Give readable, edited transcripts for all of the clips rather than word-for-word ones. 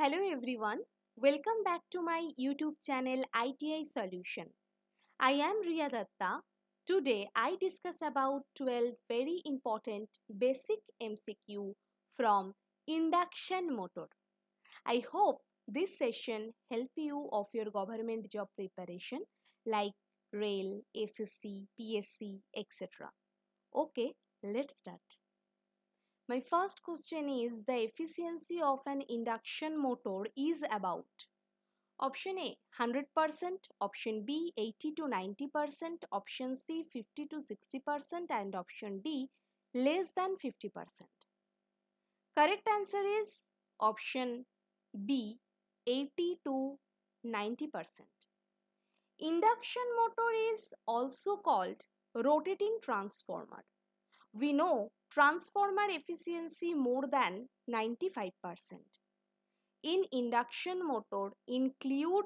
Hello everyone, welcome back to my YouTube channel ITI Solution. I am Riya Datta. Today I discuss about 12 very important basic MCQ from induction motor. I hope this session help you of your government job preparation like rail, SSC, PSC, etc. Okay, let's start. My first question is the efficiency of an induction motor is about option A 100%, option B 80 to 90%, option C 50 to 60% and option D less than 50%. Correct answer is option B 80 to 90%. Induction motor is also called rotating transformer. We know transformer efficiency more than 95%. In induction motor include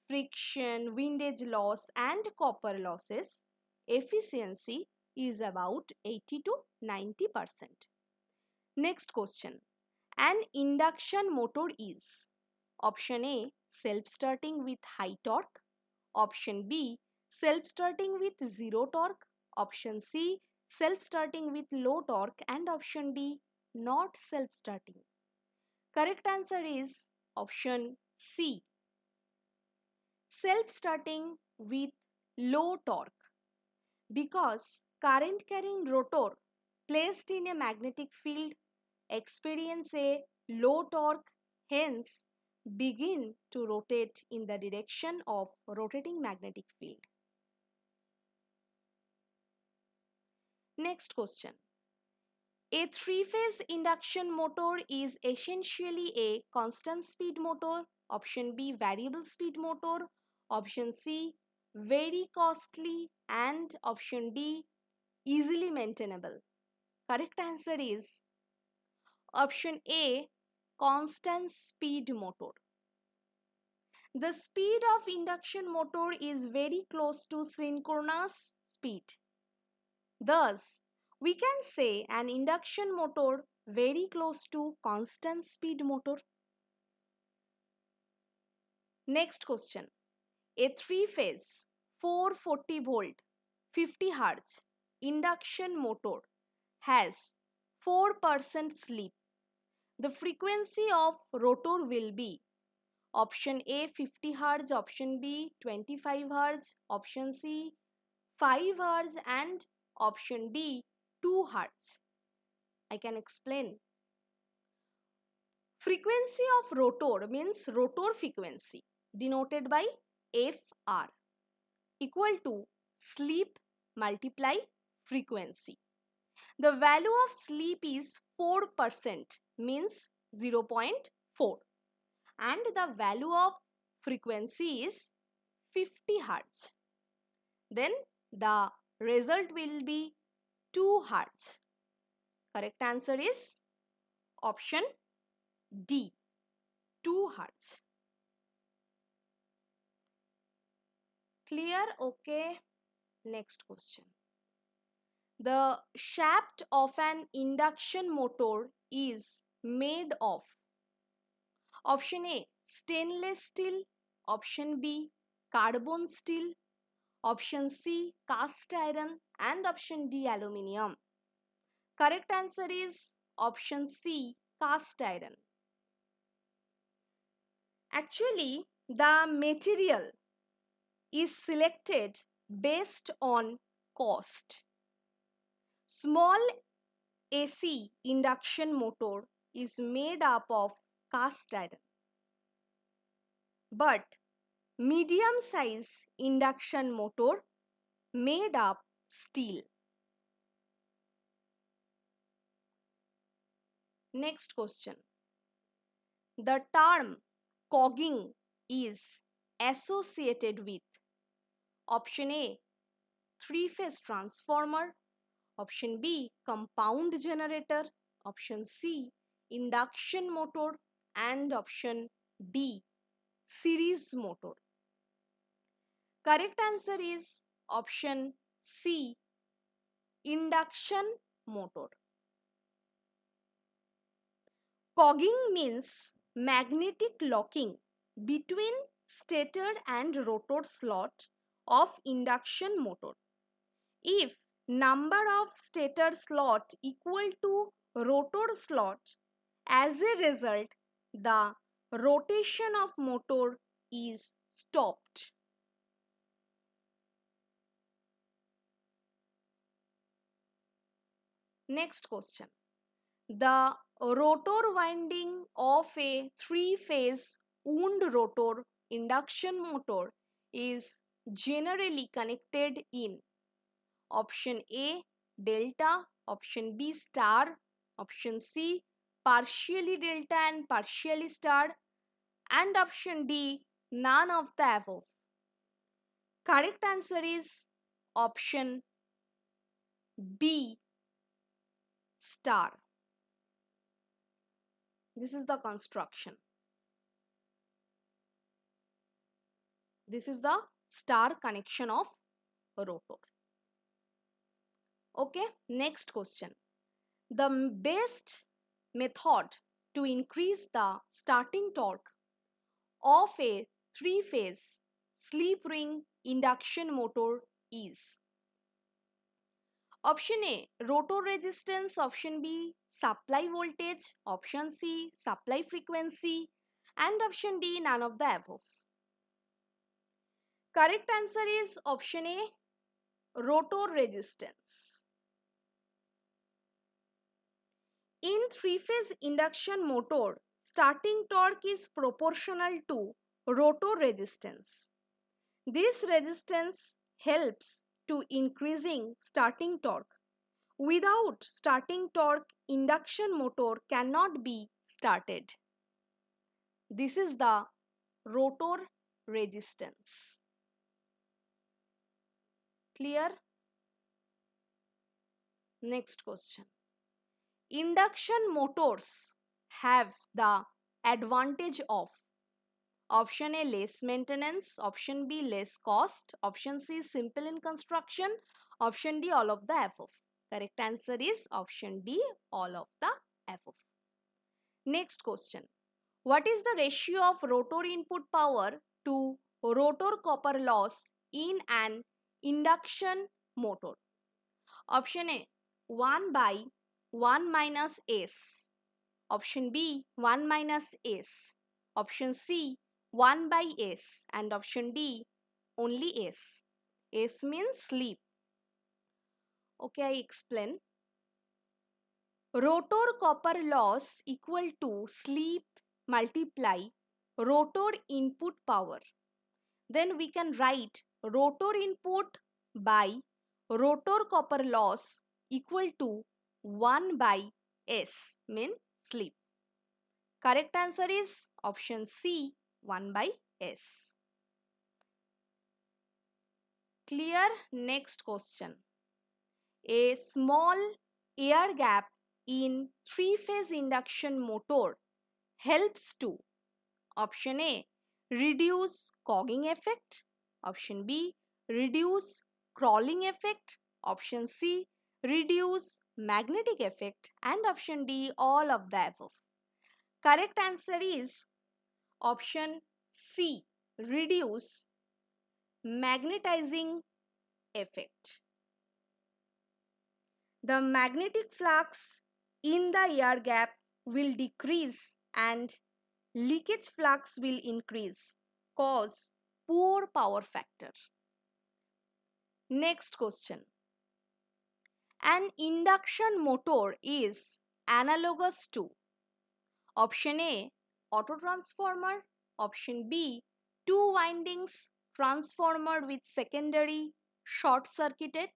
friction, windage loss and copper losses. Efficiency is about 80 to 90%. Next question. An induction motor is option A self-starting with high torque, option B self-starting with zero torque, option C self-starting with low torque and option D not self-starting. Correct answer is option C self-starting with low torque because current carrying rotor placed in a magnetic field experience a low torque, hence begin to rotate in the direction of rotating magnetic field. Next question. A three-phase induction motor is essentially a constant speed motor. Option B variable speed motor. Option C very costly and option D easily maintainable. Correct answer is option A constant speed motor. The speed of induction motor is very close to synchronous speed. Thus, we can say an induction motor very close to constant speed motor. Next question. A three-phase 440 volt 50 Hz induction motor has 4% slip. The frequency of rotor will be option A 50 Hz, option B 25 Hz, option C 5 Hz and option D 2 Hz. I can explain. Frequency of rotor means rotor frequency denoted by Fr equal to slip multiply frequency. The value of slip is 4% means 0.4 and the value of frequency is 50 Hz. Then the result will be 2 Hz. Correct answer is option D 2 Hz. Clear? Okay. Next question. The shaft of an induction motor is made of option A stainless steel, option B carbon steel, option C cast iron and option D aluminium. Correct answer is option C cast iron. Actually, the material is selected based on cost. Small AC induction motor is made up of cast iron. But medium size induction motor made up steel. Next question. The term cogging is associated with option A three-phase transformer, option B compound generator, option C induction motor and option D series motor. Correct answer is option C induction motor. Cogging means magnetic locking between stator and rotor slot of induction motor. If number of stator slot equal to rotor slot, as a result, the rotation of motor is stopped. Next question. The rotor winding of a three-phase wound rotor induction motor is generally connected in option A delta, option B star, option C partially delta and partially star, and option D none of the above. Correct answer is option B star. This is the construction. This is the star connection of rotor. Okay, next question. The best method to increase the starting torque of a three-phase slip ring induction motor is option A rotor resistance, option B supply voltage, option C supply frequency, and option D none of the above. Correct answer is option A rotor resistance. In three-phase induction motor, starting torque is proportional to rotor resistance. This resistance helps to increasing starting torque. Without starting torque, induction motor cannot be started. This is the rotor resistance. Clear? Next question. Induction motors have the advantage of option A less maintenance, option B less cost, option C simple in construction, option D all of the above. Correct answer is option D all of the above. Next question. What is the ratio of rotor input power to rotor copper loss in an induction motor? Option A 1 by 1 minus S. Option B 1 minus S. Option C 1 by S, and option D only S. S means slip. Okay, I explain. Rotor copper loss equal to slip multiply rotor input power. Then we can write rotor input by rotor copper loss equal to 1 by S, mean slip. Correct answer is option C 1 by S. Clear? Next question. A small air gap in three-phase induction motor helps to option A reduce cogging effect, option B reduce crawling effect, option C reduce magnetic effect, and option D all of the above. Correct answer is option C reduce magnetizing effect. The magnetic flux in the air gap will decrease and leakage flux will increase, cause poor power factor. Next question. An induction motor is analogous to option A autotransformer, option B two windings transformer with secondary short circuited,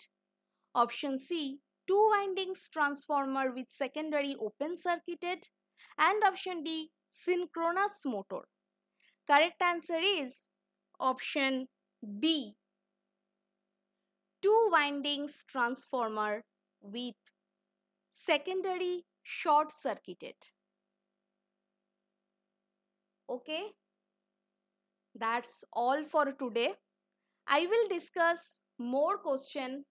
option C two windings transformer with secondary open circuited, and option D synchronous motor. Correct answer is option B two windings transformer with secondary short circuited. Okay, that's all for today. I will discuss more question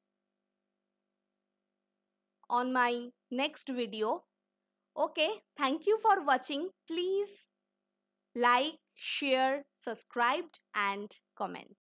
on my next video. Okay, thank you for watching. Please Like, share, subscribe, and comment.